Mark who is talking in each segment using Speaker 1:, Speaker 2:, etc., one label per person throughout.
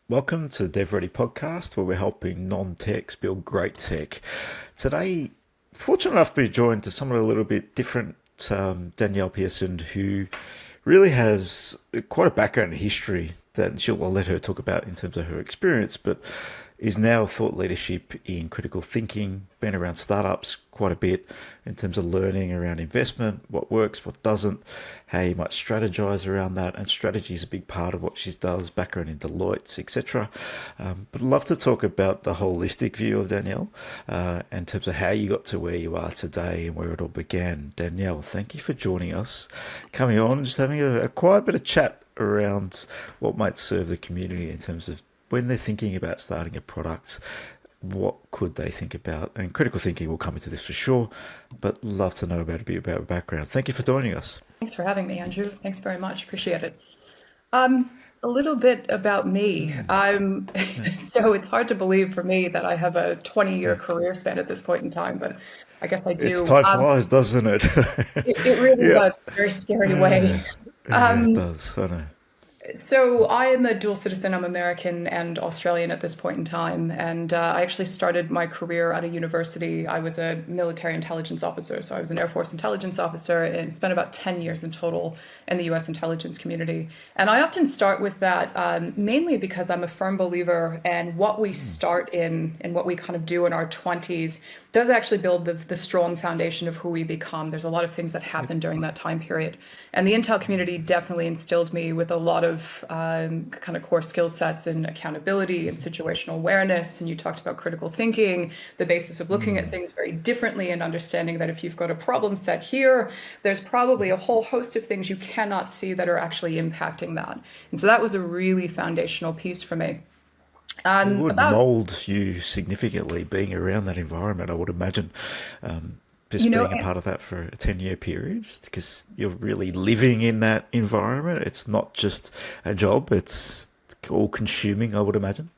Speaker 1: Welcome to the DevReady podcast, where we're helping non-techs build great tech. Today, fortunate enough to be joined to someone a little bit different, Dannielle Pearson, who really has quite a background in history that I'll let her talk about in terms of her experience, but is now thought leadership in critical thinking, been around startups quite a bit in terms of learning around investment, what works, what doesn't, how you might strategize around that. And strategy is a big part of what she does, background in Deloitte, etc. But I'd love to talk about the holistic view of Dannielle in terms of how you got to where you are today and where it all began. Dannielle, thank you for joining us, coming on, just having a quiet bit of chat around what might serve the community in terms of when they're thinking about starting a product, what could they think about? And critical thinking will come into this for sure, but love to know about a bit about your background. Thank you for joining us.
Speaker 2: Thanks for having me, Andrew. Thanks very much. Appreciate it. A little bit about me. So it's hard to believe for me that I have a 20-year career span at this point in time, but I guess I
Speaker 1: It's
Speaker 2: do.
Speaker 1: time flies, doesn't it?
Speaker 2: It really
Speaker 1: Yeah.
Speaker 2: does, in a very scary way.
Speaker 1: Yeah, it does. I know.
Speaker 2: So I am a dual citizen. I'm American and Australian at this point in time. And I actually started my career at a university. I was a military intelligence officer. So I was an Air Force intelligence officer and spent about 10 years in total in the US intelligence community. And I often start with that mainly because I'm a firm believer in what we start in and what we kind of do in our 20s does actually build the strong foundation of who we become. There's a lot of things that happen during that time period. And the Intel community definitely instilled me with a lot of kind of core skill sets in accountability and situational awareness. And you talked about critical thinking, the basis of looking at things very differently and understanding that if you've got a problem set here, there's probably a whole host of things you cannot see that are actually impacting that. And so that was a really foundational piece for me.
Speaker 1: It would
Speaker 2: About
Speaker 1: mold you significantly being around that environment, I would imagine.
Speaker 2: you
Speaker 1: Just
Speaker 2: know
Speaker 1: being a part of that for a 10-year period, because you're really living in that environment. It's not just a job, it's all consuming, I would imagine.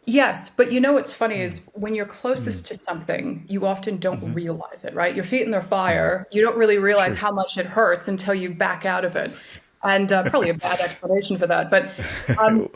Speaker 2: Yes, but you know what's funny is when you're closest to something, you often don't realize it, right? Your feet in the fire, you don't really realize
Speaker 1: True.
Speaker 2: how much it hurts until you back out of it. And probably a bad explanation for that. But um,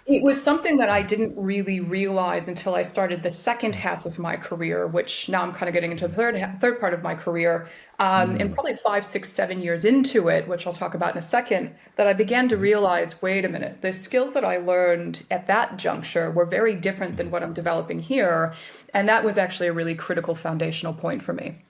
Speaker 2: it was something that I didn't really realize until I started the second half of my career, which now I'm kind of getting into the third part of my career. And probably 5, 6, 7 years into it, which I'll talk about in a second, that I began to realize, wait a minute, the skills that I learned at that juncture were very different than what I'm developing here. And that was actually a really critical foundational point for me.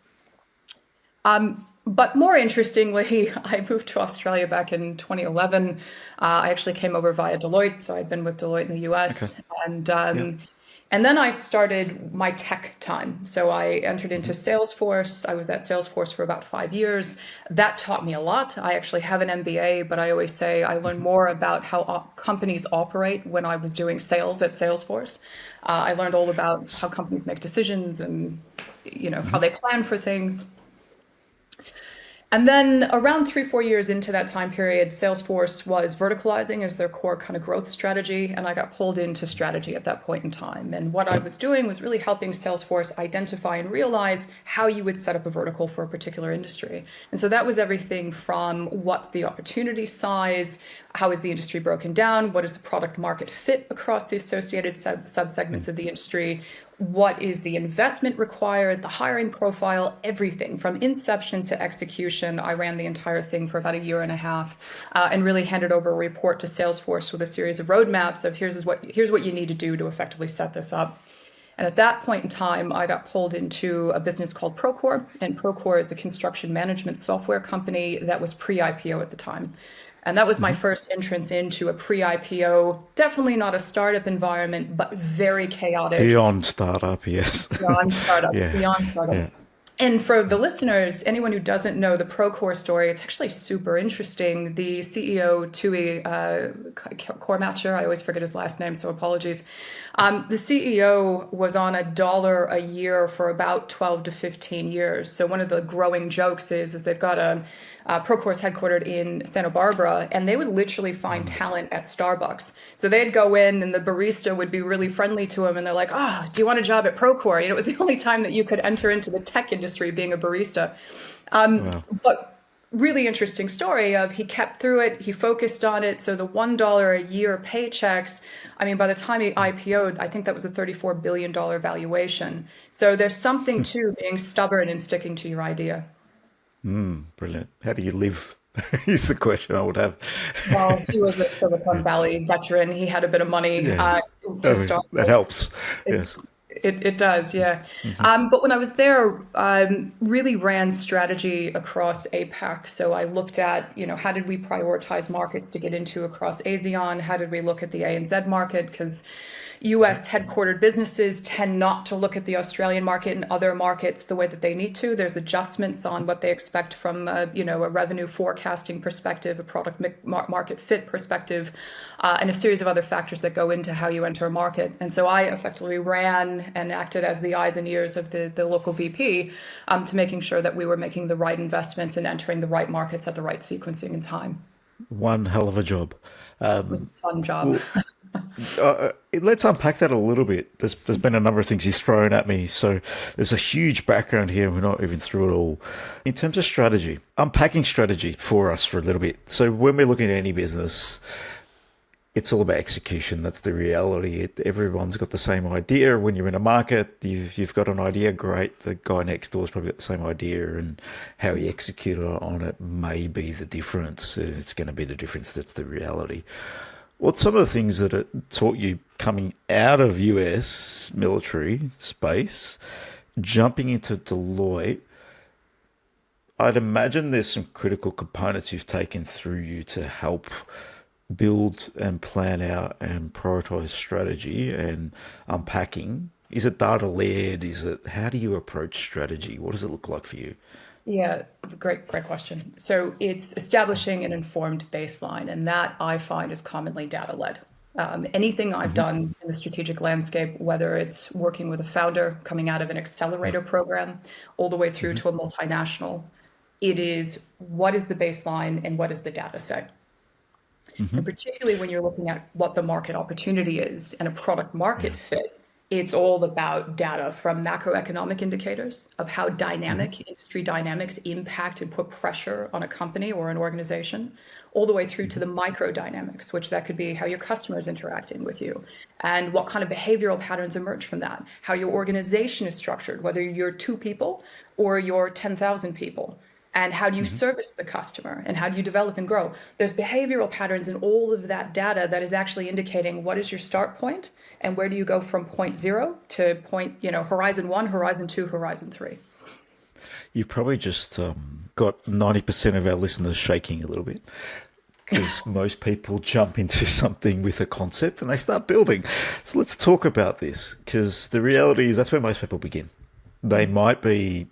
Speaker 2: But more interestingly, I moved to Australia back in 2011. I actually came over via Deloitte, so I'd been with Deloitte in the
Speaker 1: Okay.
Speaker 2: US, and
Speaker 1: Yeah.
Speaker 2: then I started my tech time. So I entered into Salesforce. I was at Salesforce for about 5 years. That taught me a lot. I actually have an MBA, but I always say I learned more about how companies operate when I was doing sales at Salesforce. I learned all about how companies make decisions and how they plan for things. And then around 3, 4 years into that time period, Salesforce was verticalizing as their core kind of growth strategy. And I got pulled into strategy at that point in time. And what I was doing was really helping Salesforce identify and realize how you would set up a vertical for a particular industry. And so that was everything from what's the opportunity size, how is the industry broken down, what is the product market fit across the associated subsegments of the industry, what is the investment required, the hiring profile, everything from inception to execution. I ran the entire thing for about a year and a half and really handed over a report to Salesforce with a series of roadmaps of here's what you need to do to effectively set this up. And at that point in time, I got pulled into a business called Procore. And Procore is a construction management software company that was pre-IPO at the time. And that was my first entrance into a pre-IPO, definitely not a startup environment, but very chaotic.
Speaker 1: Beyond startup, yes.
Speaker 2: Beyond startup,
Speaker 1: Yeah.
Speaker 2: beyond startup.
Speaker 1: Yeah.
Speaker 2: And for the listeners, anyone who doesn't know the Procore story, it's actually super interesting. The CEO, Tui Cormatcher, I always forget his last name, so apologies. The CEO was on $1 a year for about 12 to 15 years. So one of the growing jokes is they've got Procore's headquartered in Santa Barbara, and they would literally find talent at Starbucks. So they'd go in, and the barista would be really friendly to him, and they're like, "Oh, do you want a job at Procore?" It was the only time that you could enter into the tech industry being a barista.
Speaker 1: Wow.
Speaker 2: But really interesting story of he kept through it, he focused on it. So the $1 a year paychecks, I mean, by the time he IPO'd, I think that was a $34 billion valuation. So there's something to being stubborn and sticking to your idea.
Speaker 1: Brilliant. How do you live? Is the question I would have.
Speaker 2: Well, he was a Silicon
Speaker 1: Yeah.
Speaker 2: Valley veteran. He had a bit of money
Speaker 1: Yeah.
Speaker 2: to
Speaker 1: I mean,
Speaker 2: start
Speaker 1: that
Speaker 2: with.
Speaker 1: helps.
Speaker 2: It,
Speaker 1: Yes.
Speaker 2: it does, yeah. But when I was there, really ran strategy across APAC. So I looked at, how did we prioritize markets to get into across ASEAN? How did we look at the ANZ market? Because US headquartered businesses tend not to look at the Australian market and other markets the way that they need to. There's adjustments on what they expect from, a revenue forecasting perspective, a product market fit perspective, and a series of other factors that go into how you enter a market. And so I effectively ran and acted as the eyes and ears of the local VP to making sure that we were making the right investments and entering the right markets at the right sequencing and time.
Speaker 1: One hell of a job.
Speaker 2: It was a fun job.
Speaker 1: Well, let's unpack that a little bit. There's been a number of things he's thrown at me, so there's a huge background here. We're not even through it all. In terms of strategy, unpacking strategy for us for a little bit. So when we're looking at any business, it's all about execution. That's the reality. Everyone's got the same idea. When you're in a market, you've got an idea, great. The guy next door's probably got the same idea, and how you execute on it may be the difference. It's going to be the difference. That's the reality. What's some of the things that it taught you coming out of US military space, jumping into Deloitte? I'd imagine there's some critical components you've taken through you to help build and plan out and prioritize strategy and unpacking. Is it data led? How do you approach strategy? What does it look like for you?
Speaker 2: Yeah, great question. So it's establishing an informed baseline, and that I find is commonly data led. Anything I've done in the strategic landscape, whether it's working with a founder coming out of an accelerator program all the way through to a multinational, it is what is the baseline and what does the data say? And particularly when you're looking at what the market opportunity is and a product market fit, it's all about data from macroeconomic indicators of how dynamic industry dynamics impact and put pressure on a company or an organization, all the way through to the micro dynamics, which that could be how your customers interacting with you and what kind of behavioral patterns emerge from that, how your organization is structured, whether you're 2 people or you're 10,000 people. And how do you service the customer and how do you develop and grow? There's behavioral patterns in all of that data that is actually indicating what is your start point and where do you go from point zero to point, horizon one, horizon two, horizon three.
Speaker 1: You've probably just got 90% of our listeners shaking a little bit because most people jump into something with a concept and they start building. So let's talk about this because the reality is that's where most people begin. They might be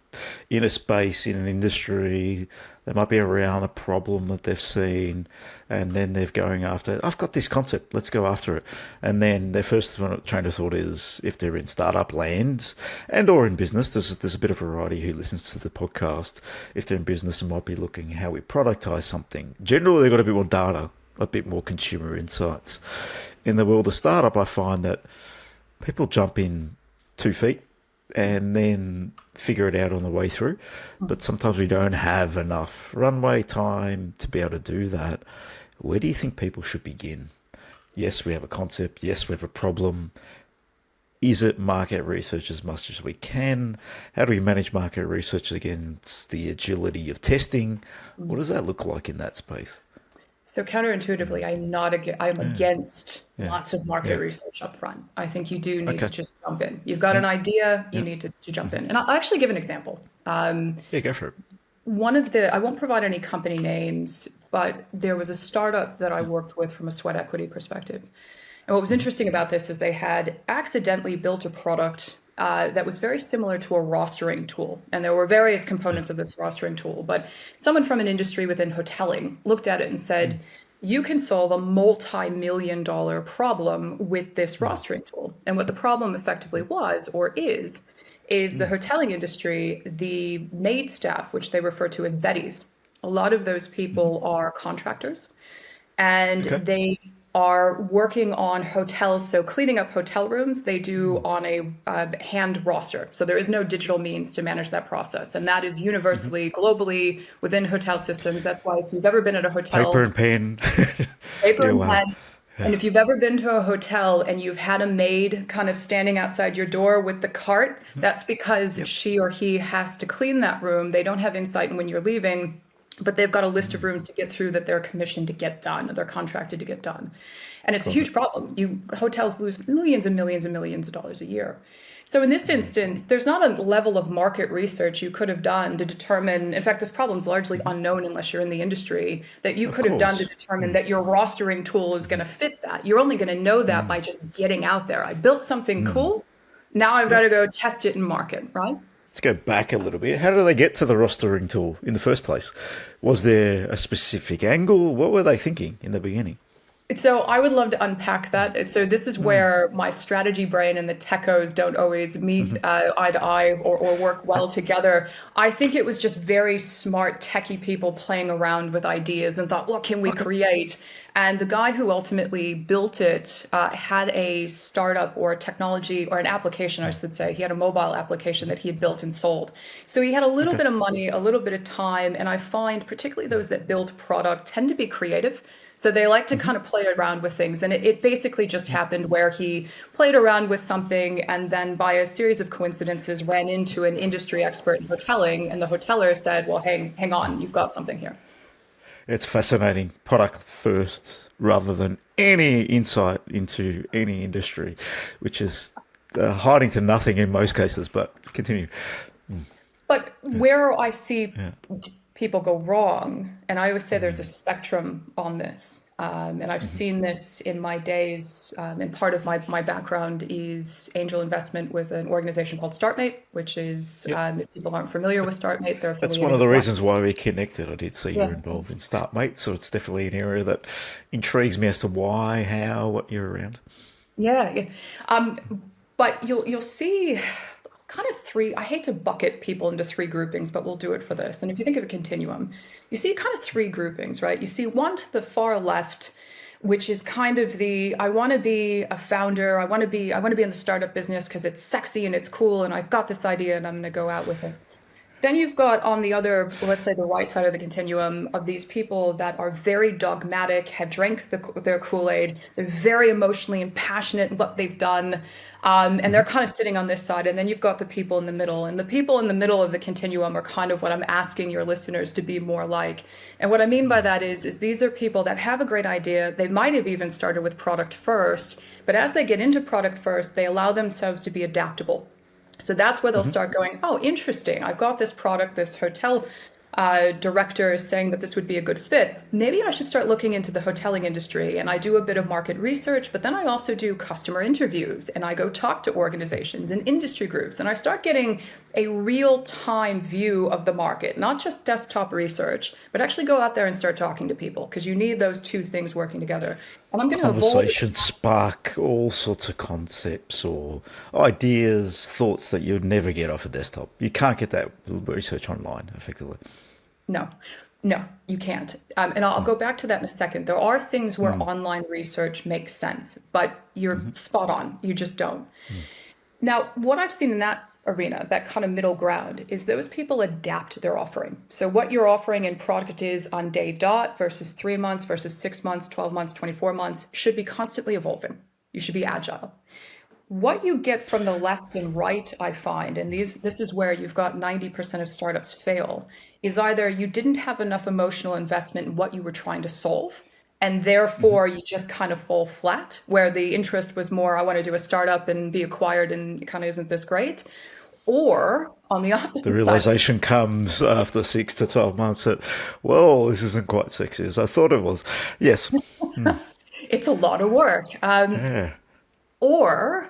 Speaker 1: in a space, in an industry, they might be around a problem that they've seen, and then they're going after, I've got this concept, let's go after it. And then their first train of thought is, if they're in startup land and or in business, there's a bit of variety who listens to the podcast. If they're in business, they might be looking how we productize something. Generally, they've got a bit more data, a bit more consumer insights. In the world of startup, I find that people jump in 2 feet and then figure it out on the way through. But sometimes we don't have enough runway time to be able to do that. Where do you think people should begin? Yes, we have a concept. Yes, we have a problem. Is it market research as much as we can? How do we manage market research against the agility of testing? What does that look like in that space?
Speaker 2: So counterintuitively, I'm
Speaker 1: Yeah,
Speaker 2: against
Speaker 1: yeah,
Speaker 2: lots of market
Speaker 1: yeah.
Speaker 2: research up front. I think you do need to
Speaker 1: Okay.
Speaker 2: just jump in. You've got
Speaker 1: Yeah,
Speaker 2: an idea, you
Speaker 1: yeah,
Speaker 2: need to jump in. And I'll actually give an example.
Speaker 1: yeah. Go for it.
Speaker 2: I won't provide any company names, but there was a startup that I worked with from a sweat equity perspective. And what was interesting about this is they had accidentally built a product that was very similar to a rostering tool. And there were various components of this rostering tool. But someone from an industry within hoteling looked at it and said, you can solve a multi-million-dollar problem with this rostering tool. And what the problem effectively was or is the hoteling industry, the maid staff, which they refer to as Betties. A lot of those people are contractors and
Speaker 1: Okay.
Speaker 2: are working on hotels. So cleaning up hotel rooms, they do on a hand roster. So there is no digital means to manage that process. And that is universally, globally, within hotel systems. That's why if you've ever been at a
Speaker 1: Paper
Speaker 2: hotel,
Speaker 1: and pen.
Speaker 2: paper
Speaker 1: Yeah,
Speaker 2: and
Speaker 1: wow.
Speaker 2: pen. And
Speaker 1: Yeah.
Speaker 2: if you've ever been to a hotel and you've had a maid kind of standing outside your door with the cart, that's because
Speaker 1: Yep.
Speaker 2: she or he has to clean that room. They don't have insight in when you're leaving, but they've got a list of rooms to get through that they're commissioned to get done, they're contracted to get done. And it's a
Speaker 1: Got it.
Speaker 2: huge problem. Hotels lose millions and millions and millions of dollars a year. So in this instance, there's not a level of market research you could have done to determine, in fact, this problem is largely unknown unless you're in the industry, that you
Speaker 1: Of
Speaker 2: could have done to
Speaker 1: course.
Speaker 2: determine that your rostering tool is going to fit that. You're only going to know that by just getting out there. I built something cool. Now I've got
Speaker 1: Yep.
Speaker 2: to go test it in market, right?
Speaker 1: Let's go back a little bit. How did they get to the rostering tool in the first place? Was there a specific angle? What were they thinking in the beginning?
Speaker 2: So I would love to unpack that. So this is where my strategy brain and the techos don't always meet eye to eye or work well together. I think it was just very smart techie people playing around with ideas and thought, what can we
Speaker 1: Okay.
Speaker 2: create? And the guy who ultimately built it had a startup or a technology or an application, I should say. He had a mobile application that he had built and sold. So he had a little
Speaker 1: Okay.
Speaker 2: bit of money, a little bit of time. And I find particularly those that build product tend to be creative. So they like to kind of play around with things. And it basically just happened where he played around with something and then by a series of coincidences ran into an industry expert in hoteling. And the hoteler said, well, hang on, you've got something here.
Speaker 1: It's fascinating. Product first rather than any insight into any industry, which is hiding to nothing in most cases, but continue.
Speaker 2: But where I see
Speaker 1: Yeah.
Speaker 2: people go wrong, and I always say there's a spectrum on this, and I've seen this in my days, and part of my background is angel investment with an organization called StartMate, which is,
Speaker 1: Yep.
Speaker 2: if people aren't familiar with StartMate, they're
Speaker 1: That's one
Speaker 2: affiliated
Speaker 1: of the
Speaker 2: with Black.
Speaker 1: reasons why we connected. I did see you're
Speaker 2: Yeah,
Speaker 1: involved in Startmate, so it's definitely an area that intrigues me as to why, how, what you're around.
Speaker 2: yeah, yeah. Um, but you'll see kind of three. I hate to bucket people into three groupings, but we'll do it for this. And if you think of a continuum, you see kind of three groupings, right? You see one to the far left, which is kind of the I want to be a founder. I want to be in the startup business because it's sexy and it's cool, and I've got this idea and I'm going to go out with it. Then you've got on the other, let's say the right side of the continuum of these people that are very dogmatic, have drank their Kool-Aid, they're very emotionally and passionate in what they've done, and they're kind of sitting on this side. And then you've got the people in the middle, and the people in the middle of the continuum are kind of what I'm asking your listeners to be more like. And what I mean by that is these are people that have a great idea. They might have even started with product first, but as they get into product first, they allow themselves to be adaptable. So that's where they'll start going, oh, interesting. I've got this product, this hotel director is saying that this would be a good fit. Maybe I should start looking into the hoteling industry. And I do a bit of market research, but then I also do customer interviews and I go talk to organizations and industry groups. And I start getting a real time view of the market, not just desktop research, but actually go out there and start talking to people because you need those two things working together. And I'm going to evolve.
Speaker 1: Conversation spark all sorts of concepts or ideas, thoughts that you'd never get off a desktop. You can't get that research online, effectively.
Speaker 2: No, no, you can't. And I'll go back to that in a second. There are things where online research makes sense, but you're spot on. You just don't. Now, what I've seen in that arena, that kind of middle ground, is those people adapt their offering. So what your offering and product is on day dot versus 3 months versus 6 months, 12 months, 24 months should be constantly evolving. You should be agile. What you get from the left and right, I find, and this is where you've got 90% of startups fail, is either you didn't have enough emotional investment in what you were trying to solve, and therefore you just kind of fall flat, where the interest was more, I want to do a startup and be acquired and kind of isn't this great? Or on the
Speaker 1: The
Speaker 2: opposite side,
Speaker 1: realization comes after 6 to 12 months that, well, this isn't quite sexy as I thought it was. Yes.
Speaker 2: it's a lot of work.
Speaker 1: Yeah.
Speaker 2: Or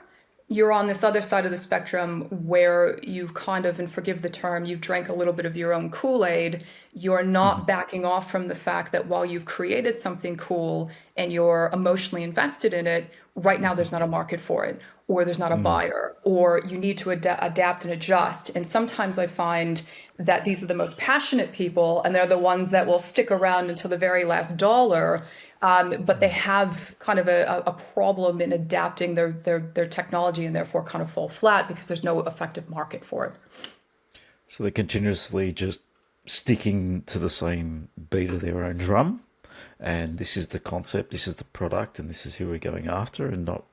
Speaker 2: you're on this other side of the spectrum where you've kind of, and forgive the term, you've drank a little bit of your own Kool-Aid. You're not backing off from the fact that while you've created something cool and you're emotionally invested in it, right now there's not a market for it, or there's not a buyer, or you need to adapt and adjust. And sometimes I find that these are the most passionate people, and they're the ones that will stick around until the very last dollar. but they have kind of a problem in adapting their technology and therefore kind of fall flat because there's no effective market for it.
Speaker 1: So they're continuously just sticking to the same beat of their own drum. And this is the concept, this is the product, and this is who we're going after, and not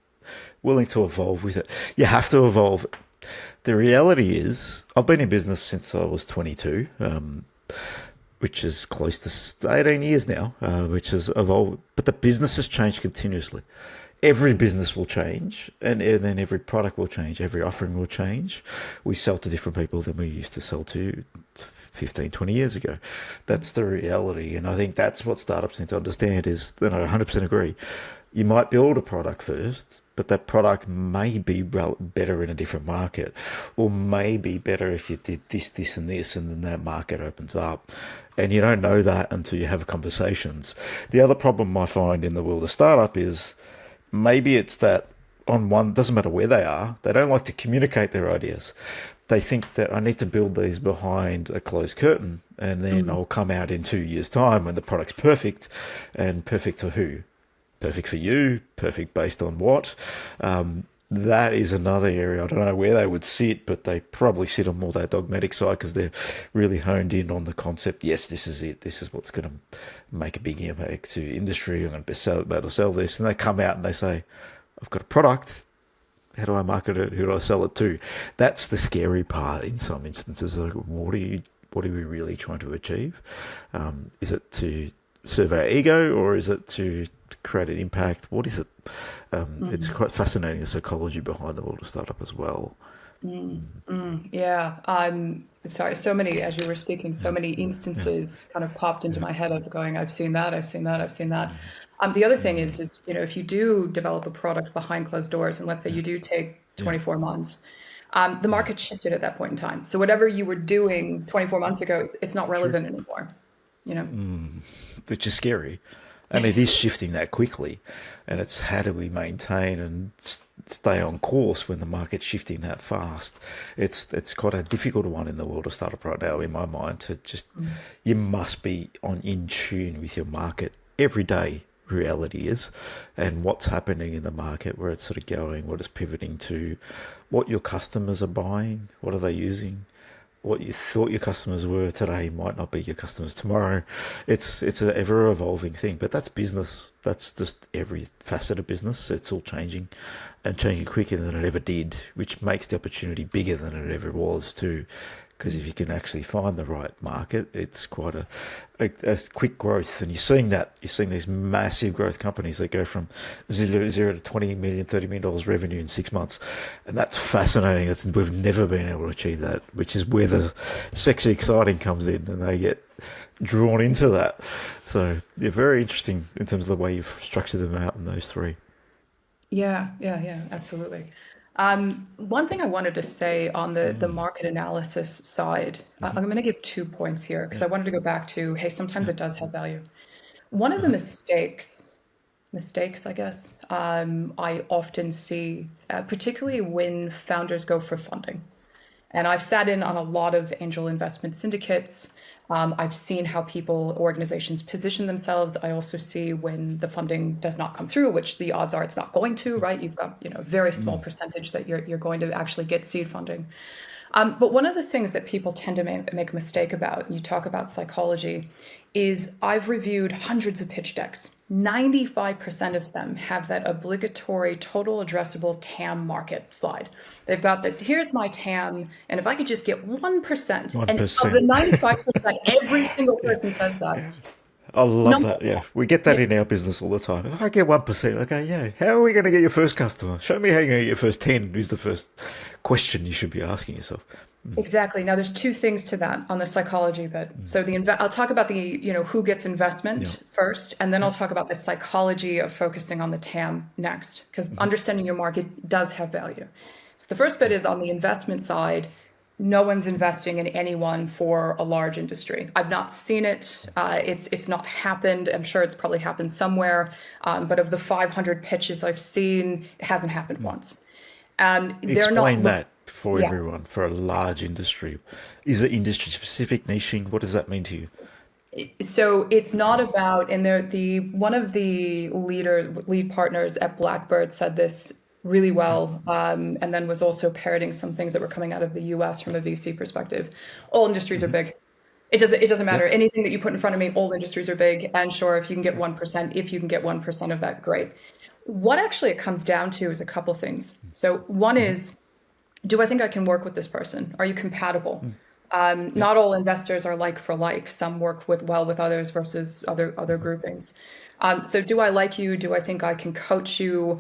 Speaker 1: willing to evolve with it. You have to evolve. The reality is, I've been in business since I was 22, which is close to 18 years now, which has evolved. But the business has changed continuously. Every business will change, and then every product will change, every offering will change. We sell to different people than we used to sell to 15, 20 years ago. That's the reality. And I think that's what startups need to understand is, I 100% agree. You might build a product first, but that product may be better in a different market, or may be better if you did this, this, and this, and then that market opens up. And you don't know that until you have conversations. The other problem I find in the world of startup is maybe it's that on one, doesn't matter where they are, they don't like to communicate their ideas. They think that I need to build these behind a closed curtain, and then I'll come out in 2 years' time when the product's perfect. And perfect for who? Perfect for you, perfect based on what? That is another area. I don't know where they would sit, but they probably sit on more that dogmatic side because they're really honed in on the concept. Yes, this is it. This is what's going to make a big impact to industry. I'm going to be able to sell this. And they come out and they say, I've got a product. How do I market it? Who do I sell it to? That's the scary part in some instances. Like, what are we really trying to achieve? Is it to serve our ego, or is it to create an impact? What is it? It's quite fascinating, the psychology behind the world of startup as well.
Speaker 2: Yeah. Sorry, so many, as you were speaking, so many
Speaker 1: Yeah,
Speaker 2: instances kind of popped into
Speaker 1: yeah,
Speaker 2: my head of going, I've seen that, I've seen that, I've seen that. The other thing is, if you do develop a product behind closed doors, and let's say
Speaker 1: yeah,
Speaker 2: you do take
Speaker 1: yeah,
Speaker 2: 24 months, the
Speaker 1: yeah.
Speaker 2: market shifted at that point in time. So whatever you were doing 24 months ago, it's not
Speaker 1: True.
Speaker 2: relevant anymore, you know?
Speaker 1: Which is scary. And it is shifting that quickly. And it's how do we maintain and stay on course when the market's shifting that fast? It's quite a difficult one in the world of startup right now, in my mind. To just, you must be on in tune with your market every day. Reality is, and what's happening in the market, where it's sort of going, what it's pivoting to, what your customers are buying, what are they using, what you thought your customers were today might not be your customers tomorrow. It's an ever evolving thing, but that's business. That's just every facet of business. It's all changing, and changing quicker than it ever did, which makes the opportunity bigger than it ever was too. Because if you can actually find the right market, it's quite a quick growth. And you're seeing that. You're seeing these massive growth companies that go from zero to 20 million, $30 million revenue in 6 months. And that's fascinating. We've never been able to achieve that, which is where the sexy exciting comes in, and they get drawn into that. So they're very interesting in terms of the way you've structured them out in those three.
Speaker 2: Yeah, yeah, yeah, absolutely. One thing I wanted to say on the market analysis side, I'm going to give 2 points here because
Speaker 1: Yeah,
Speaker 2: I wanted to go back to, hey, sometimes it does have value. One of the mistakes, I guess, I often see, particularly when founders go for funding. And I've sat in on a lot of angel investment syndicates. I've seen how organizations position themselves. I also see when the funding does not come through, which the odds are it's not going to, right? You've got, a very small percentage that you're going to actually get seed funding. But one of the things that people tend to make a mistake about, and you talk about psychology, is I've reviewed hundreds of pitch decks. 95% of them have that obligatory total addressable TAM market slide. They've got that, here's my TAM, and if I could just get 1%,
Speaker 1: one
Speaker 2: and of the
Speaker 1: percent.
Speaker 2: 95%, every single
Speaker 1: Yeah.
Speaker 2: person says that.
Speaker 1: I love
Speaker 2: Number
Speaker 1: that. Yeah,
Speaker 2: one.
Speaker 1: we get that
Speaker 2: Yeah,
Speaker 1: in our business all the time. If I get 1%, okay, yeah. How are we going to get your first customer? Show me how you're going to get your first 10. Is the first question you should be asking yourself.
Speaker 2: exactly. Now, there's two things to that on the psychology bit. So I'll talk about who gets
Speaker 1: Yeah,
Speaker 2: investment first, and then
Speaker 1: yeah,
Speaker 2: I'll talk about the psychology of focusing on the TAM next, because understanding your market does have value. So the first bit is on the investment side. No one's investing in anyone for a large industry. I've not seen it. It's not happened. I'm sure it's probably happened somewhere, but of the 500 pitches I've seen, it hasn't happened once. They're not
Speaker 1: explain
Speaker 2: look.
Speaker 1: that for
Speaker 2: Yeah.
Speaker 1: everyone for a large industry. Is it industry specific, niching? What does that mean to you?
Speaker 2: So it's not about, and the one of the lead partners at Blackbird said this really well, and then was also parroting some things that were coming out of the US from a VC perspective. All industries are
Speaker 1: Mm-hmm.
Speaker 2: big. It doesn't matter.
Speaker 1: Yep.
Speaker 2: Anything that you put in front of me, all industries are big. And sure, if you can get 1%, if you can get 1% of that, great. What actually it comes down to is a couple things. So one
Speaker 1: Mm-hmm.
Speaker 2: is, do I think I can work with this person? Are you compatible?
Speaker 1: Yep.
Speaker 2: Not all investors are like for like. Some work well with others versus other
Speaker 1: Mm-hmm.
Speaker 2: groupings. So do I like you? Do I think I can coach you?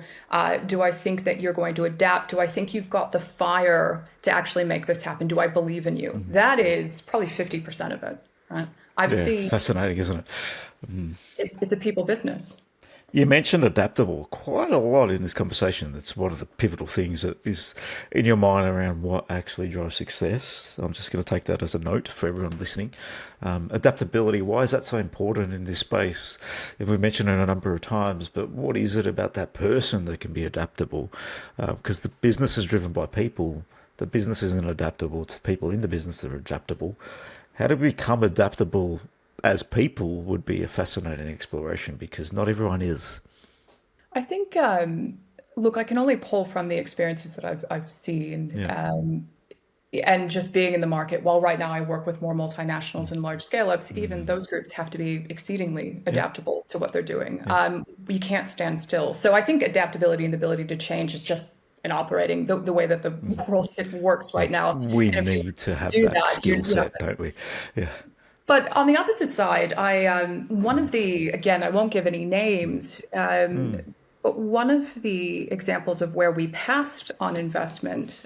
Speaker 2: Do I think that you're going to adapt? Do I think you've got the fire to actually make this happen? Do I believe in you?
Speaker 1: Mm-hmm.
Speaker 2: That is probably 50% of it, right? I've
Speaker 1: Yeah,
Speaker 2: seen
Speaker 1: fascinating, isn't it?
Speaker 2: it's a people business.
Speaker 1: You mentioned adaptable quite a lot in this conversation. That's one of the pivotal things that is in your mind around what actually drives success. I'm just going to take that as a note for everyone listening. Adaptability, why is that so important in this space? If we mentioned it a number of times, but what is it about that person that can be adaptable? Because the business is driven by people. The business isn't adaptable. It's people in the business that are adaptable. How to become adaptable as people would be a fascinating exploration because not everyone is.
Speaker 2: I think, look, I can only pull from the experiences that I've seen.
Speaker 1: Yeah.
Speaker 2: And just being in the market, while right now I work with more multinationals and large scale ups, even those groups have to be exceedingly
Speaker 1: Yeah.
Speaker 2: adaptable to what they're doing.
Speaker 1: Yeah.
Speaker 2: You can't stand still. So I think adaptability and the ability to change is just an operating the way that the world works
Speaker 1: Yeah.
Speaker 2: right now.
Speaker 1: We
Speaker 2: And if you
Speaker 1: need to have
Speaker 2: do
Speaker 1: that
Speaker 2: that,
Speaker 1: skill set, don't we? Yeah.
Speaker 2: but on the opposite side, one of the, again, I won't give any names, but one of the examples of where we passed on investment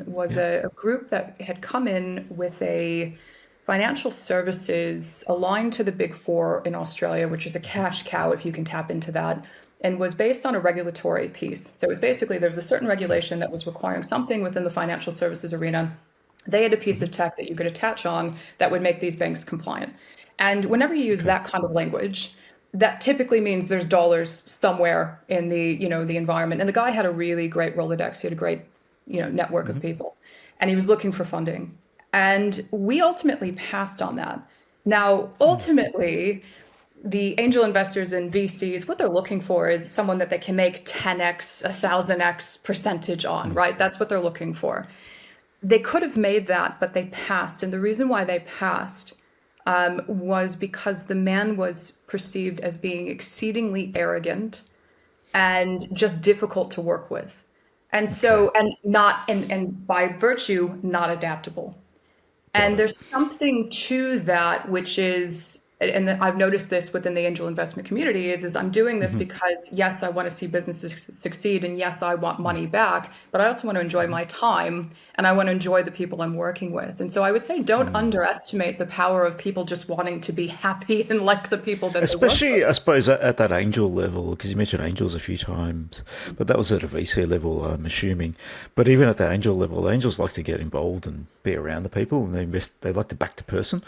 Speaker 2: was
Speaker 1: Yeah.
Speaker 2: a group that had come in with a financial services aligned to the Big Four in Australia, which is a cash cow if you can tap into that, and was based on a regulatory piece. So it was basically there was a certain
Speaker 1: Okay.
Speaker 2: regulation that was requiring something within the financial services arena. They had a piece of tech that you could attach on that would make these banks compliant. And whenever you use
Speaker 1: Okay.
Speaker 2: that kind of language, that typically means there's dollars somewhere in the environment. And the guy had a really great Rolodex. He had a great, network of people, and he was looking for funding. And we ultimately passed on that. Now, ultimately, the angel investors and VCs, what they're looking for is someone that they can make 10x, 1000x percentage on, right? That's what they're looking for. They could have made that, but they passed. And the reason why they passed was because the man was perceived as being exceedingly arrogant and just difficult to work with. And
Speaker 1: Okay.
Speaker 2: so, and not, and by virtue, not adaptable.
Speaker 1: Got
Speaker 2: And
Speaker 1: it.
Speaker 2: there's something to that, which is, and I've noticed this within the angel investment community, is I'm doing this because yes, I want to see businesses succeed, and yes, I want money back, but I also want to enjoy my time, and I want to enjoy the people I'm working with. And so I would say, don't underestimate the power of people just wanting to be happy and like the people that they work with.
Speaker 1: Especially, I suppose, at that angel level, because you mentioned angels a few times, but that was at a VC level, I'm assuming. But even at that angel level, angels like to get involved and be around the people, and they invest. They like to back the person.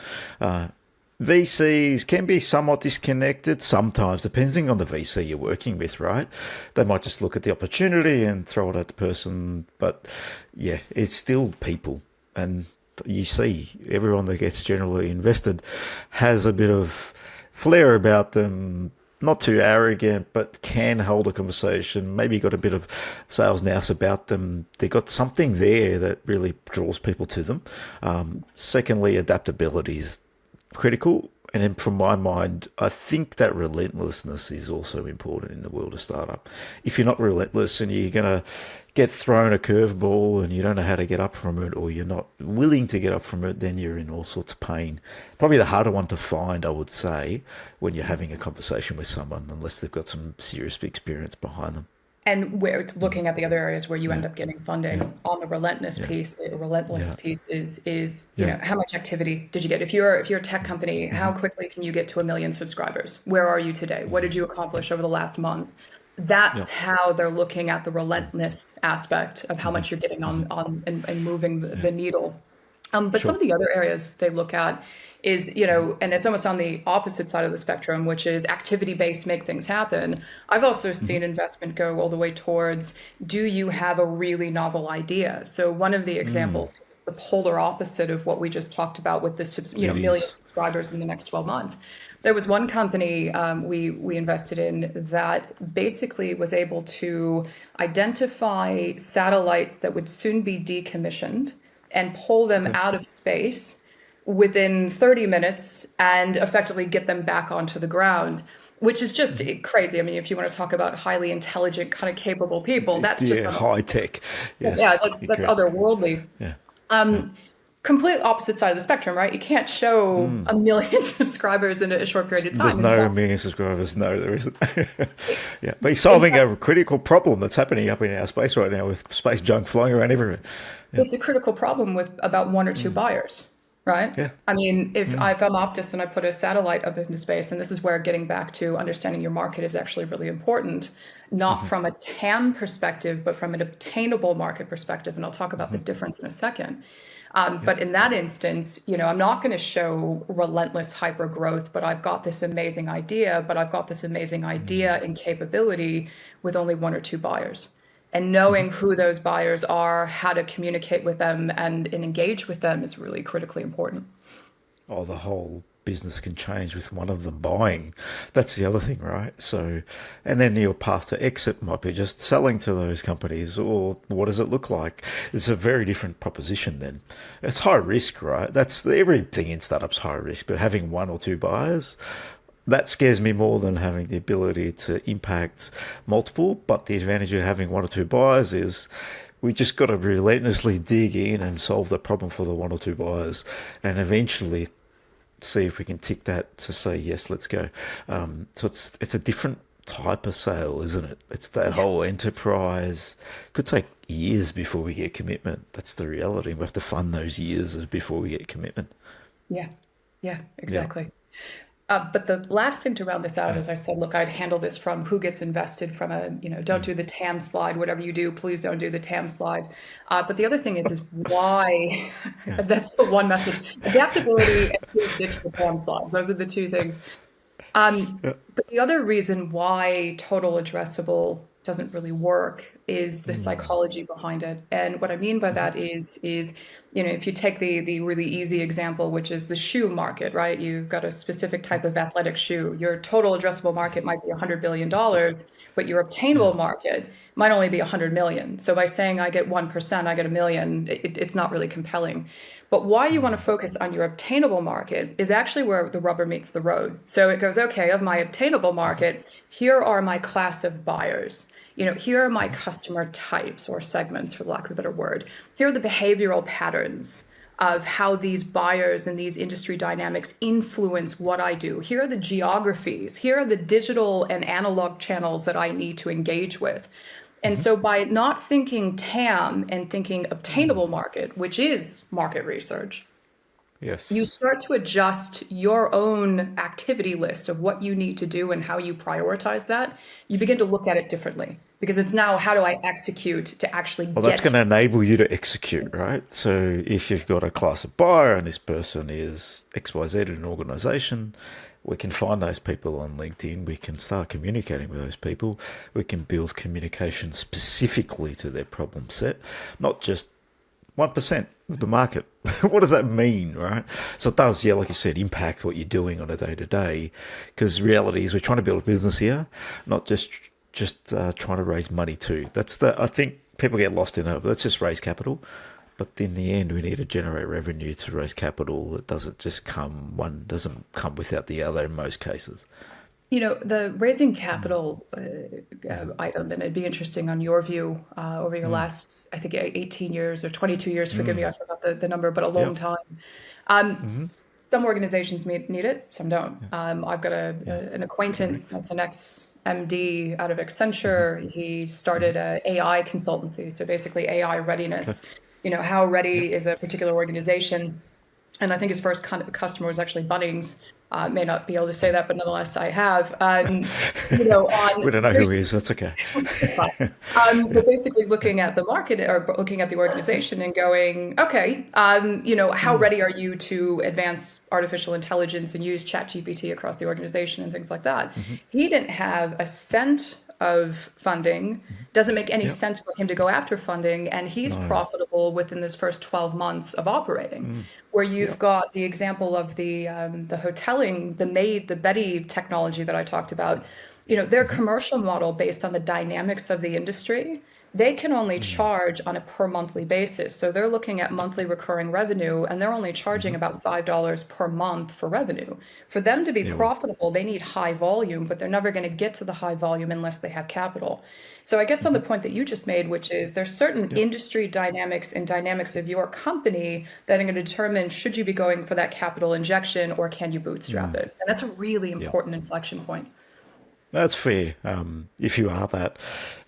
Speaker 1: VCs can be somewhat disconnected sometimes, depending on the VC you're working with, right? They might just look at the opportunity and throw it at the person. But yeah, it's still people. And you see, everyone that gets generally invested has a bit of flair about them. Not too arrogant, but can hold a conversation. Maybe got a bit of sales nous about them. They got something there that really draws people to them. Secondly, adaptability is critical. And then from my mind, I think that relentlessness is also important in the world of startup. If you're not relentless and you're going to get thrown a curveball and you don't know how to get up from it, or you're not willing to get up from it, then you're in all sorts of pain. Probably the harder one to find, I would say, when you're having a conversation with someone, unless they've got some serious experience behind them.
Speaker 2: And where it's looking at the other areas where you end
Speaker 1: Yeah,
Speaker 2: up getting
Speaker 1: yeah,
Speaker 2: funding on the relentless
Speaker 1: yeah,
Speaker 2: piece, a relentless
Speaker 1: yeah,
Speaker 2: piece is
Speaker 1: yeah.
Speaker 2: how much activity did you get? If you're a tech company, how quickly can you get to 1 million subscribers? Where are you today? What did you accomplish over the last month?
Speaker 1: Yeah.
Speaker 2: That's how they're looking at the relentless aspect of how much you're getting on and moving the needle. But some
Speaker 1: Sure.
Speaker 2: of the other areas they look at is, and it's almost on the opposite side of the spectrum, which is activity based, make things happen. I've also seen investment go all the way towards, do you have a really novel idea? So one of the examples, 'cause it's the polar opposite of what we just talked about with the
Speaker 1: It
Speaker 2: million
Speaker 1: is.
Speaker 2: subscribers in the next 12 months. There was one company we invested in that basically was able to identify satellites that would soon be decommissioned and pull them
Speaker 1: Okay.
Speaker 2: out of space within 30 minutes and effectively get them back onto the ground, which is just crazy. I mean, if you want to talk about highly intelligent, kind of capable people, that's just
Speaker 1: Yeah, high tech.
Speaker 2: yeah,
Speaker 1: Yes,
Speaker 2: that's
Speaker 1: agree.
Speaker 2: otherworldly.
Speaker 1: Yeah. Yeah.
Speaker 2: Complete opposite side of the spectrum, right? You can't show a million subscribers in a short period of
Speaker 1: There's
Speaker 2: time. In
Speaker 1: no
Speaker 2: fact,
Speaker 1: million subscribers. No, there isn't. Yeah, but he's solving a critical problem that's happening up in our space right now with space junk flying around everywhere. Yeah.
Speaker 2: it's a critical problem with about one or two buyers, right?
Speaker 1: Yeah.
Speaker 2: I mean, if I'm Optus and I put a satellite up into space, and this is where getting back to understanding your market is actually really important, not from a TAM perspective, but from an obtainable market perspective. And I'll talk about the difference in a second.
Speaker 1: Yeah.
Speaker 2: But in that instance, I'm not going to show relentless hyper growth, but I've got this amazing idea, and capability with only one or two buyers. And knowing who those buyers are, how to communicate with them and engage with them is really critically important.
Speaker 1: Oh, the whole business can change with one of them buying. That's the other thing, right? So, and then your path to exit might be just selling to those companies, or what does it look like? It's a very different proposition then. It's high risk, right? That's everything in startups high risk, but having one or two buyers, that scares me more than having the ability to impact multiple. But the advantage of having one or two buyers is we just got to relentlessly dig in and solve the problem for the one or two buyers, and eventually see if we can tick that to say yes, let's go. So it's a different type of sale, isn't it? It's that
Speaker 2: Yeah.
Speaker 1: whole enterprise. Could take years before we get commitment. That's the reality. We have to fund those years before we get commitment.
Speaker 2: Yeah. Yeah,
Speaker 1: Yeah,
Speaker 2: exactly. But the last thing to round this out
Speaker 1: yeah,
Speaker 2: is I said, look, I'd handle this from who gets invested from don't do the TAM slide, whatever you do, please don't do the TAM slide. But the other thing is why,
Speaker 1: yeah,
Speaker 2: that's the one message, adaptability and please ditch the TAM slide. Those are the two things.
Speaker 1: yeah.
Speaker 2: But the other reason why total addressable doesn't really work is the psychology behind it. And what I mean by that is if you take the really easy example, which is the shoe market, right? You've got a specific type of athletic shoe. Your total addressable market might be $100 billion, but your obtainable market might only be 100 million. So by saying I get 1%, I get a million, it's not really compelling. But why you want to focus on your obtainable market is actually where the rubber meets the road. So it goes, okay, of my obtainable market, here are my class of buyers. Here are my customer types or segments, for lack of a better word. Here are the behavioral patterns of how these buyers and these industry dynamics influence what I do. Here are the geographies. Here are the digital and analog channels that I need to engage with. And so by not thinking TAM and thinking obtainable market, which is market research, you
Speaker 1: Yes.
Speaker 2: start to adjust your own activity list of what you need to do and how you prioritize that. You begin to look at it differently because it's now how do I execute to actually
Speaker 1: Well, that's
Speaker 2: get
Speaker 1: going to enable you to execute, right? So if you've got a class of buyer and this person is XYZ in an organization, we can find those people on LinkedIn. We can start communicating with those people. We can build communication specifically to their problem set, not just 1% of the market. What does that mean, right? So it does, yeah, like you said, impact what you're doing on a day to day. Because reality is we're trying to build a business here, not just trying to raise money too. I think people get lost in it. Let's just raise capital. But in the end, we need to generate revenue to raise capital. It doesn't just come, one doesn't come without the other in most cases.
Speaker 2: The raising capital item, and it'd be interesting on your view over your last, I think, 18 years or 22 years, forgive me, I forgot the number, but a long
Speaker 1: Yep.
Speaker 2: time. Some organizations need it, some don't. I've got an acquaintance
Speaker 1: Correct.
Speaker 2: that's an ex-MD out of Accenture. He started a AI consultancy, so basically AI
Speaker 1: Okay.
Speaker 2: readiness. How
Speaker 1: Yep.
Speaker 2: ready is a particular organization? And I think his first kind of customer was actually Bunnings. May not be able to say that, but nonetheless, I have. On
Speaker 1: We don't know
Speaker 2: very
Speaker 1: who he is. That's okay.
Speaker 2: it's fine. But basically looking at the market or looking at the organization and going, okay, how ready are you to advance artificial intelligence and use ChatGPT across the organization and things like that? He didn't have a cent of funding. Doesn't make any
Speaker 1: Yep.
Speaker 2: sense for him to go after funding, and he's
Speaker 1: No.
Speaker 2: profitable within this first 12 months of operating. Where you've
Speaker 1: Yep.
Speaker 2: got the example of the hoteling, the maid, the Betty technology that I talked about, their commercial model based on the dynamics of the industry, they can only charge on a per monthly basis. So they're looking at monthly recurring revenue and they're only charging about $5 per month for revenue. For them to be
Speaker 1: Yeah. Well.
Speaker 2: profitable, they need high volume, but they're never going to get to the high volume unless they have capital. So I guess on the point that you just made, which is there's certain
Speaker 1: Yep.
Speaker 2: industry dynamics and dynamics of your company that are going to determine should you be going for that capital injection or can you bootstrap it? And that's a really
Speaker 1: Yep.
Speaker 2: important inflection point.
Speaker 1: That's fair. If you are that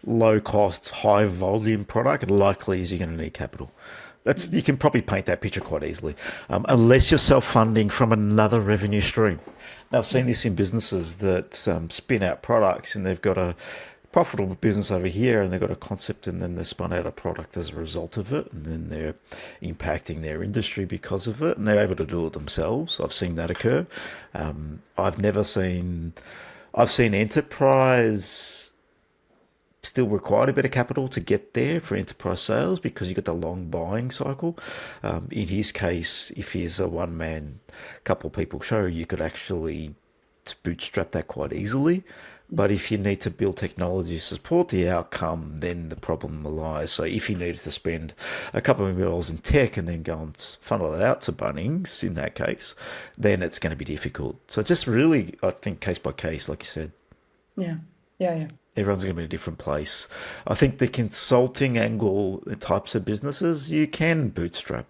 Speaker 1: low cost, high volume product, likely is you're going to need capital. That's you can probably paint that picture quite easily, unless you're self funding from another revenue stream. Now I've seen this in businesses that spin out products and they've got a profitable business over here and they've got a concept and then they spun out a product as a result of it and then they're impacting their industry because of it and they're able to do it themselves. I've seen that occur. I've never seen. I've seen enterprise still required a bit of capital to get there for enterprise sales because you got the long buying cycle. In his case, if he's a one man, couple of people show, you could actually bootstrap that quite easily. But if you need to build technology to support the outcome, then the problem lies. So if you needed to spend a couple of $1 million in tech and then go and funnel it out to Bunnings, in that case, then it's going to be difficult. So it's just really, I think, case by case, like you said.
Speaker 2: Yeah. Yeah. Yeah.
Speaker 1: Everyone's going to be in a different place. I think the consulting angle, the types of businesses, you can bootstrap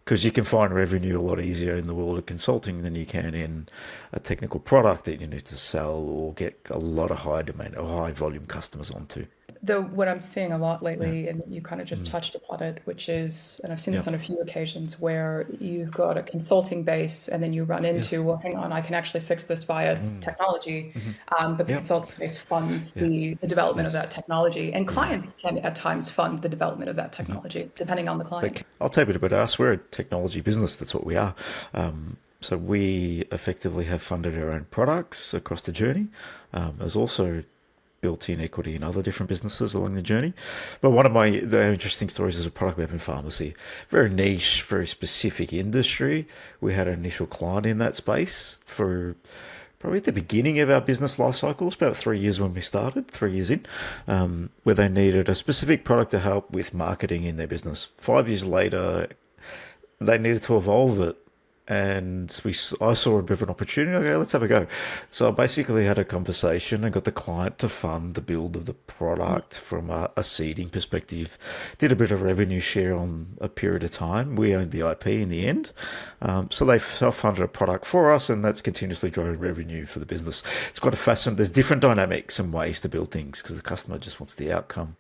Speaker 1: because you can find revenue a lot easier in the world of consulting than you can in a technical product that you need to sell or get a lot of high demand or high volume customers onto.
Speaker 2: Though what I'm seeing a lot
Speaker 1: Yeah.
Speaker 2: lately, and you kind of just touched upon it, which is, and I've seen this
Speaker 1: Yep.
Speaker 2: on a few occasions where you've got a consulting base and then you run into,
Speaker 1: Yes.
Speaker 2: well, hang on, I can actually fix this via technology. But the
Speaker 1: Yep.
Speaker 2: consulting base funds
Speaker 1: Yeah.
Speaker 2: the development of that
Speaker 1: Yes.
Speaker 2: technology. And
Speaker 1: Yeah.
Speaker 2: clients can at times fund the development of that technology, depending on the client.
Speaker 1: Like, I'll tell you a bit about us. We're a technology business. That's what we are. So we effectively have funded our own products across the journey. There's also built-in equity in other different businesses along the journey. But one of the interesting stories is a product we have in pharmacy. Very niche, very specific industry. We had an initial client in that space for probably at the beginning of our business life cycles, about 3 years when we started, 3 years in, where they needed a specific product to help with marketing in their business. 5 years later, they needed to evolve it. And I saw a bit of an opportunity. Okay, let's have a go. So I basically had a conversation and got the client to fund the build of the product from a seeding perspective. Did a bit of revenue share on a period of time. We owned the IP in the end. So they self-funded a product for us, and that's continuously driving revenue for the business. It's quite a fascinating. There's different dynamics and ways to build things because the customer just wants the outcome.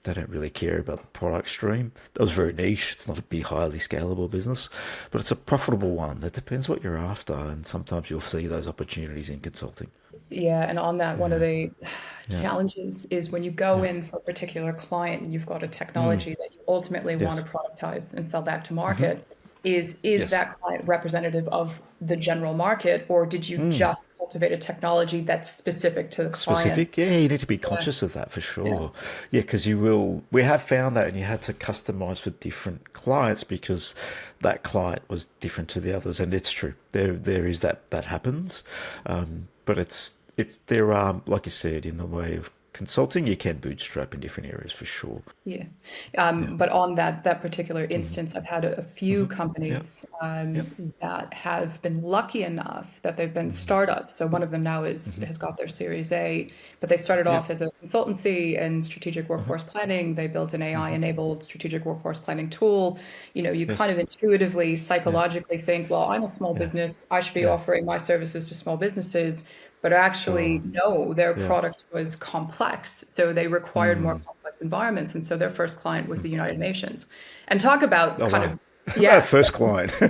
Speaker 1: They don't really care about the product stream. That was very niche. It's not a big, highly scalable business, but it's a profitable one. That depends what you're after, and sometimes you'll see those opportunities in consulting.
Speaker 2: Yeah, and on that, one of
Speaker 1: Yeah,
Speaker 2: the
Speaker 1: yeah,
Speaker 2: challenges is when you go
Speaker 1: yeah.
Speaker 2: in for a particular client and you've got a technology that you ultimately want
Speaker 1: Yes.
Speaker 2: to productize and sell back to market, is
Speaker 1: Yes.
Speaker 2: that client representative of the general market, or did you just cultivate a technology that's specific to the client?
Speaker 1: Specific, yeah, you need to be
Speaker 2: Yeah,
Speaker 1: conscious of that for
Speaker 2: yeah,
Speaker 1: sure. Yeah, because you will. We have found that, and you had to customize for different clients because that client was different to the others, and it's true. There is that happens, but it's there are, like you said, in the way of consulting, you can bootstrap in different areas for sure.
Speaker 2: yeah.
Speaker 1: Yeah.
Speaker 2: But on that particular instance, I've had a few
Speaker 1: Yep.
Speaker 2: companies
Speaker 1: Yep.
Speaker 2: that have been lucky enough that they've been startups. So one of them now is has got their Series A, but they started
Speaker 1: Yep.
Speaker 2: off as a consultancy and strategic workforce planning. They built an AI-enabled strategic workforce planning tool. You kind
Speaker 1: Yes.
Speaker 2: of intuitively,
Speaker 1: Yeah.
Speaker 2: psychologically think, well, I'm a small
Speaker 1: Yeah.
Speaker 2: business. I should be
Speaker 1: Yeah.
Speaker 2: offering my services to small businesses. But actually,
Speaker 1: Sure.
Speaker 2: no, their
Speaker 1: Yeah.
Speaker 2: product was complex. So they required more complex environments. And so their first client was the United Nations. And talk about
Speaker 1: Oh
Speaker 2: kind of,
Speaker 1: wow. That
Speaker 2: yeah,
Speaker 1: first client.
Speaker 2: their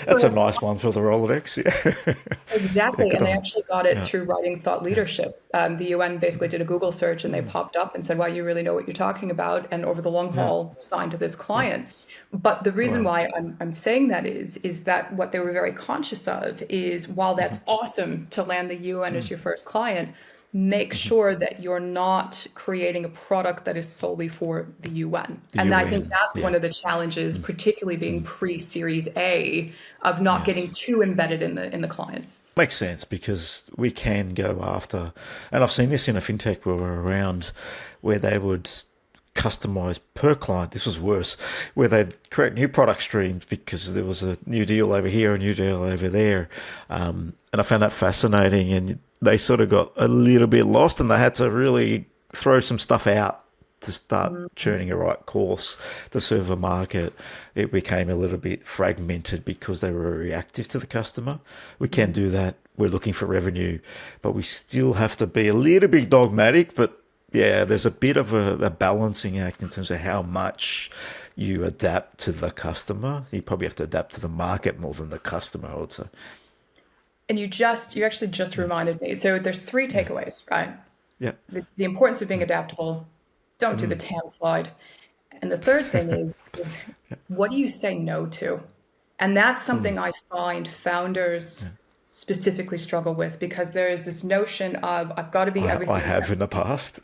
Speaker 1: That's a
Speaker 2: first
Speaker 1: nice one for the Rolodex. Yeah. Yeah.
Speaker 2: exactly.
Speaker 1: Good
Speaker 2: And they
Speaker 1: on 'em.
Speaker 2: actually got it
Speaker 1: Yeah.
Speaker 2: through writing thought
Speaker 1: Yeah.
Speaker 2: leadership. The UN basically did a Google search and they popped up and said, wow, you really know what you're talking about. And over the long
Speaker 1: Yeah.
Speaker 2: haul, signed to this
Speaker 1: Yeah.
Speaker 2: client. But the reason
Speaker 1: Wow.
Speaker 2: why I'm saying that is that what they were very conscious of is while that's awesome to land the UN as your first client, make sure that you're not creating a product that is solely for the UN.
Speaker 1: The
Speaker 2: And I think
Speaker 1: UN,
Speaker 2: that's one
Speaker 1: yeah.
Speaker 2: of the challenges, particularly being pre-Series A, of not getting
Speaker 1: Yes.
Speaker 2: too embedded in the client.
Speaker 1: Makes sense because we can go after, and I've seen this in a fintech where we're around, where they would customize per client. This was worse, where they'd create new product streams because there was a new deal over here, a new deal over there. And I found that fascinating. And they sort of got a little bit lost and they had to really throw some stuff out to start churning a right course to serve a market. It became a little bit fragmented because they were reactive to the customer. We can do that. We're looking for revenue, but we still have to be a little bit dogmatic. But yeah, there's a bit of a balancing act in terms of how much you adapt to the customer. You probably have to adapt to the market more than the customer, I would say.
Speaker 2: And you actually just reminded me. So there's three
Speaker 1: Yeah.
Speaker 2: takeaways, right?
Speaker 1: Yeah.
Speaker 2: The importance of being adaptable. Don't do the TAM slide. And the third thing is what do you say no to? And that's something I find founders specifically struggle with because there is this notion of I've got to be
Speaker 1: I
Speaker 2: everything.
Speaker 1: have in the past.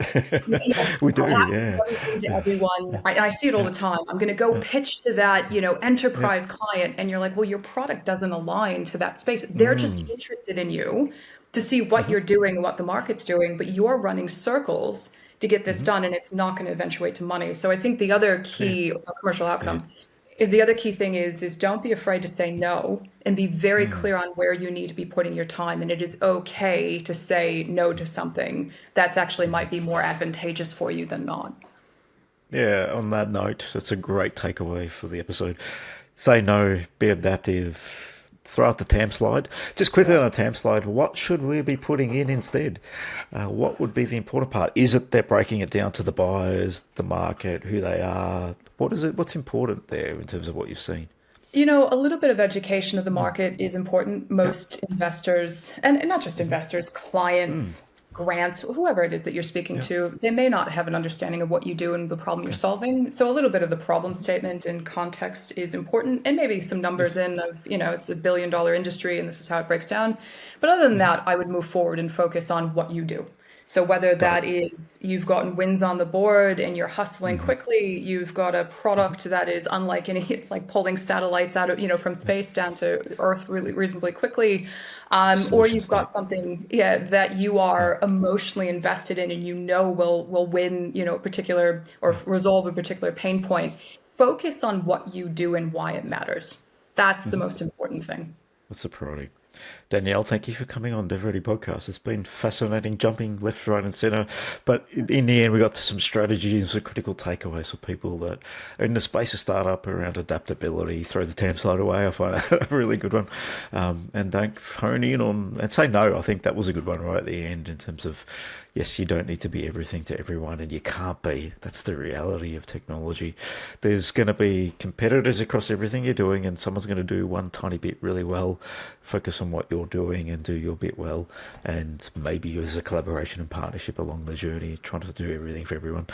Speaker 2: Yeah,
Speaker 1: We do,
Speaker 2: I have to be
Speaker 1: yeah.
Speaker 2: everything to
Speaker 1: Yeah.
Speaker 2: everyone. And I see it all the time. I'm going to go pitch to that,
Speaker 1: Yeah.
Speaker 2: enterprise client, and you're like, well, your product doesn't align to that space. They're just interested in you to see what you're doing and what the market's doing, but you're running circles to get this done, and it's not going to eventuate to money. So I think the other
Speaker 1: Yeah.
Speaker 2: key commercial
Speaker 1: Yeah.
Speaker 2: outcome is the other key thing is don't be afraid to say no and be very clear on where you need to be putting your time. And it is okay to say no to something that's actually might be more advantageous for you than not.
Speaker 1: Yeah, on that note, that's a great takeaway for the episode. Say no, be adaptive, throw out the TAM slide. Just quickly on a TAM slide, what should we be putting in instead? What would be the important part? Is it they're breaking it down to the buyers, the market, who they are? What is it? What's important there in terms of what you've seen?
Speaker 2: A little bit of education of the market is important.
Speaker 1: Yeah.
Speaker 2: Most investors, and not just investors, clients, grants, whoever it is that you're speaking
Speaker 1: Yeah.
Speaker 2: to, they may not have an understanding of what you do and the problem you're
Speaker 1: Okay.
Speaker 2: solving. So a little bit of the problem statement and context is important, and maybe some numbers
Speaker 1: Yes.
Speaker 2: in of, it's $1 billion industry and this is how it breaks down. But other than that, I would move forward and focus on what you do. So whether
Speaker 1: Got
Speaker 2: that
Speaker 1: it.
Speaker 2: is you've gotten wins on the board and you're hustling quickly, you've got a product that is unlike any, it's like pulling satellites out of, from space down to Earth really reasonably quickly. Or
Speaker 1: Solution
Speaker 2: you've got
Speaker 1: stack.
Speaker 2: something, yeah, that you
Speaker 1: Yeah.
Speaker 2: are emotionally invested in and will win, a particular or resolve a particular pain point. Focus on what you do and why it matters. That's the most important thing.
Speaker 1: That's a priority. Dannielle, thank you for coming on DevReady podcast. It's been fascinating, jumping left, right, and center. But in the end, we got to some strategies and critical takeaways for people that are in the space of startup around adaptability. Throw the TAM slide away. I find that a really good one. And don't hone in on and say no. I think that was a good one right at the end in terms of, yes, you don't need to be everything to everyone, and you can't be. That's the reality of technology. There's going to be competitors across everything you're doing, and someone's going to do one tiny bit really well. Focus on what you're doing and do your bit well, and maybe use a collaboration and partnership along the journey, trying to do everything for everyone.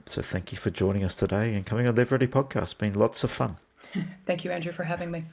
Speaker 1: So thank you for joining us today and coming on the DevReady podcast. It's been lots of fun.
Speaker 2: Thank you, Andrew, for having me.